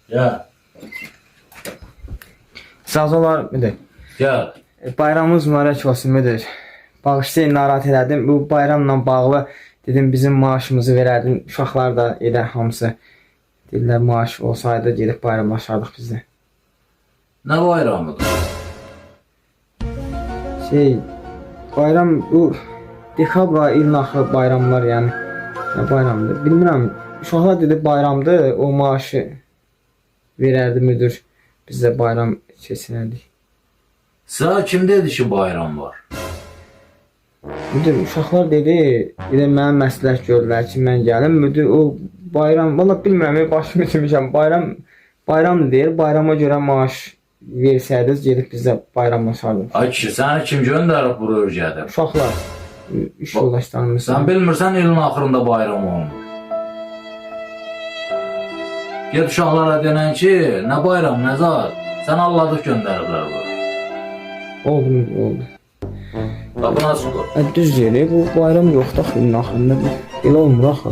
Ya, Sağ olar müdür. gel. Bayramımız mübarək olsun müdür. Bağışlayın, narahat elədim. Bu bayramla bağlı dedim bizim maaşımızı verərdin. Uşaqlar da elə hamısı deyirlər maaş olsaydı gedib bayramlaşardıq biz də. Ne bayramıdır? Bayram bu dekabr ayı ilin axırı bayramlar yəni. Nə bayramdır? Bilmirəm. Uşaqlar dedi bayramdır, o maaşı verərdi müdür. Biz də bayram keçirərdik. Sana kim dedi ki bayram var? Müdür, uşaqlar dedi, elə mənə məsləhət gördülər ki, mən gəlim. Müdür, o bayram, valla bilmirəm, başımı itirmişəm. Bayramdır deyir, bayrama görə maaş versəydiniz, gedib biz də bayramlaşardıq. Ay kişi, seni kim gönderip buraya örgədir? Uşaqlar, iş yoldaşlarımız. Sen bilmirsən ilin axırında bayram olmur. Ged uşaqlara denən ki, nə bayram, nə zat? Sən Allah'ı gönderiblər buraya. Oldu müdür, oldu. Qapını açıq qoy. Düz deyir, bu bayram yoxdur axı ilin axırında. Elə olmur axı.